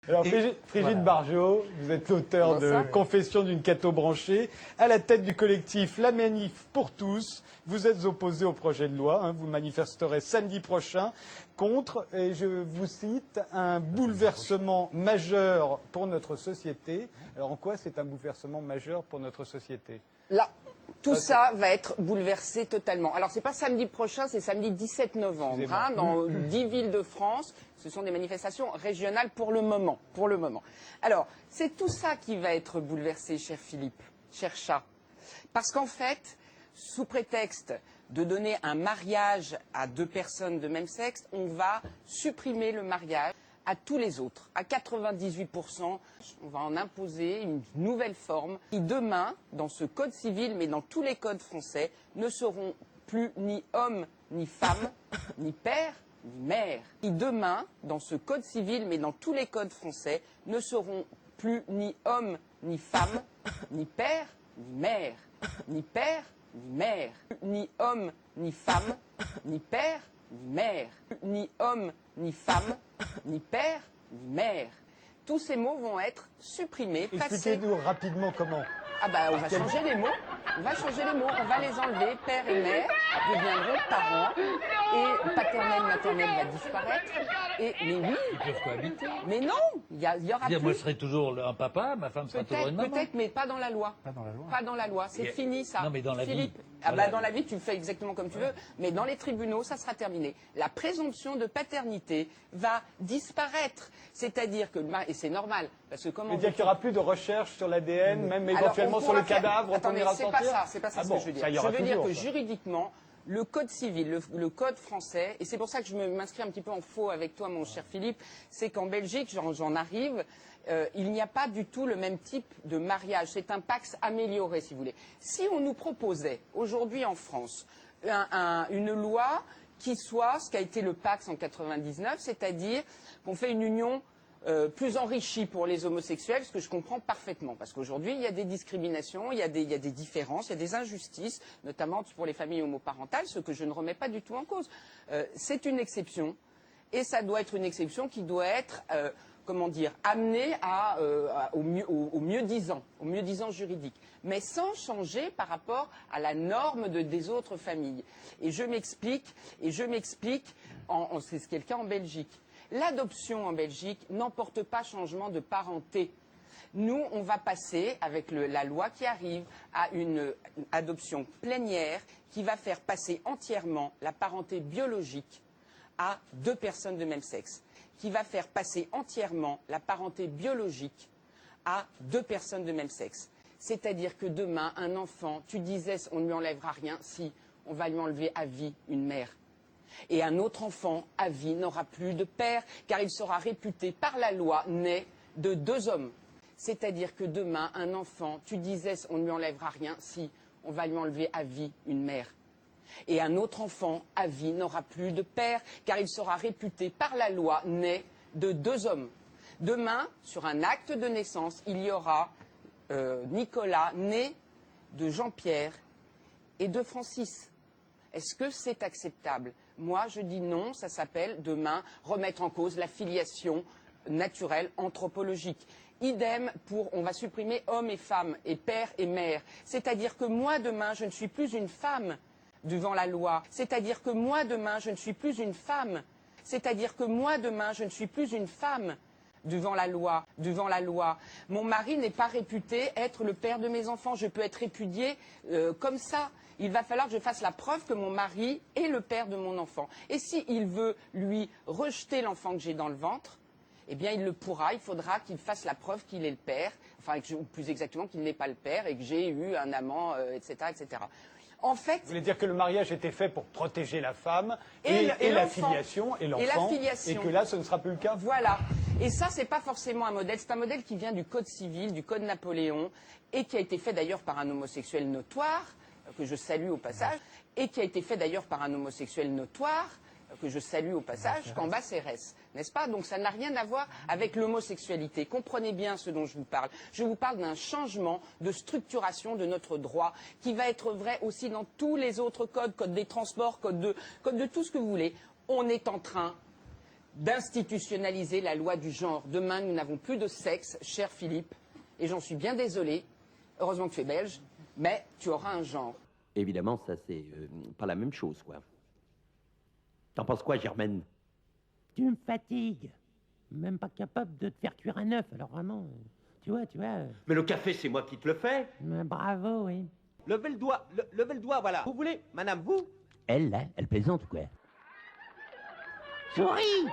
Alors Frigide voilà. Barjot, vous êtes l'auteur de Confession d'une catho-branchée, à la tête du collectif La Manif pour tous. Vous êtes opposé au projet de loi, vous manifesterez samedi prochain contre, et je vous cite, un bouleversement majeur pour notre société. Alors en quoi c'est un bouleversement majeur pour notre société ? Là, tout ça va être bouleversé totalement. Alors, c'est pas samedi prochain, c'est samedi 17 novembre, dans 10 villes de France. Ce sont des manifestations régionales pour le moment. Alors, c'est tout ça qui va être bouleversé, cher Philippe, cher chat. Parce qu'en fait, sous prétexte de donner un mariage à deux personnes de même sexe, on va supprimer le mariage à tous les autres, à 98%, on va en imposer une nouvelle forme qui demain, dans ce code civil, mais dans tous les codes français, ne seront plus ni hommes, ni femmes, ni père, ni mère. Qui demain, dans ce code civil, mais dans tous les codes français, ne seront plus ni hommes, ni femmes, ni père, ni mère, ni père, ni mère, ni homme, ni femme, ni père, ni mère, ni homme, ni femme, ni père, ni mère. Tous ces mots vont être supprimés, passés. Expliquez-nous rapidement comment. Ah bah on va changer les mots. On va changer les mots, on va les enlever. Père et mère deviendront parents. Et paternel, maternel va disparaître. Et mais oui. Ils peuvent cohabiter. Mais non, il y aura plus. Moi je serai toujours un papa, ma femme sera toujours une maman. Peut-être, mais pas dans la loi. Pas dans la loi. C'est fini ça. Non mais dans la Philippe, vie. Dans la vie tu fais exactement comme tu veux, mais dans les tribunaux ça sera terminé. La présomption de paternité va disparaître. C'est-à-dire que, et c'est normal, parce que comment... C'est-à-dire qu'il n'y aura plus de recherche sur l'ADN, même éventuellement sur le cadavre qu'on ira sortir. C'est pas ça ce que je veux dire. Je veux dire que juridiquement, le code civil, le code français, et c'est pour ça que je m'inscris un petit peu en faux avec toi, mon cher Philippe, c'est qu'en Belgique, j'en arrive, il n'y a pas du tout le même type de mariage. C'est un Pax amélioré, si vous voulez. Si on nous proposait, aujourd'hui en France, une loi qui soit ce qu'a été le Pax en 99, c'est-à-dire qu'on fait une union plus enrichie pour les homosexuels, ce que je comprends parfaitement. Parce qu'aujourd'hui, il y a des discriminations, il y a des différences, il y a des injustices, notamment pour les familles homoparentales, ce que je ne remets pas du tout en cause. C'est une exception, et ça doit être une exception qui doit être... amené au mieux-disant juridique, mais sans changer par rapport à la norme des autres familles. Et je m'explique, c'est ce qui est le cas en Belgique. L'adoption en Belgique n'emporte pas changement de parenté. Nous, on va passer, avec la loi qui arrive, à une adoption plénière qui va faire passer entièrement la parenté biologique à deux personnes de même sexe, qui va faire passer entièrement la parenté biologique à deux personnes de même sexe. C'est-à-dire que demain, un enfant, tu disais, on ne lui enlèvera rien, si, on va lui enlever à vie une mère. Et un autre enfant, à vie, n'aura plus de père, car il sera réputé par la loi né de deux hommes. C'est-à-dire que demain, un enfant, tu disais, on ne lui enlèvera rien, si, on va lui enlever à vie une mère. Et un autre enfant, à vie, n'aura plus de père, car il sera réputé par la loi né de deux hommes. Demain, sur un acte de naissance, il y aura Nicolas, né de Jean-Pierre et de Francis. Est-ce que c'est acceptable? Moi, je dis non, ça s'appelle demain remettre en cause la filiation naturelle anthropologique. Idem pour, on va supprimer homme et femme, et père et mère. C'est-à-dire que moi, demain, je ne suis plus une femme devant la loi. C'est-à-dire que moi, demain, je ne suis plus une femme. C'est-à-dire que moi, demain, je ne suis plus une femme devant la loi. Mon mari n'est pas réputé être le père de mes enfants. Je peux être répudiée comme ça. Il va falloir que je fasse la preuve que mon mari est le père de mon enfant. Et s'il veut, lui, rejeter l'enfant que j'ai dans le ventre, eh bien, il le pourra. Il faudra qu'il fasse la preuve qu'il est le père, enfin, ou plus exactement, qu'il n'est pas le père et que j'ai eu un amant, etc., etc. En fait, vous voulez dire que le mariage était fait pour protéger la femme et la filiation et l'enfant, et que là, ce ne sera plus le cas. Voilà. Et ça, c'est pas forcément un modèle. C'est un modèle qui vient du Code civil, du Code Napoléon, et qui a été fait d'ailleurs par un homosexuel notoire, que je salue au passage, Cambacérès, n'est-ce pas? Donc ça n'a rien à voir avec l'homosexualité. Comprenez bien ce dont je vous parle. Je vous parle d'un changement de structuration de notre droit qui va être vrai aussi dans tous les autres codes, code des transports, code de tout ce que vous voulez. On est en train d'institutionnaliser la loi du genre. Demain, nous n'avons plus de sexe, cher Philippe, et j'en suis bien désolée. Heureusement que tu es belge, mais tu auras un genre. Évidemment, ça, c'est pas la même chose, quoi. T'en penses quoi, Germaine? Tu me fatigues. Même pas capable de te faire cuire un œuf, alors vraiment, tu vois. Mais le café, c'est moi qui te le fais. Bravo, oui. Levez le doigt, voilà. Vous voulez, madame, vous? Elle, là, elle plaisante ou quoi? Souris!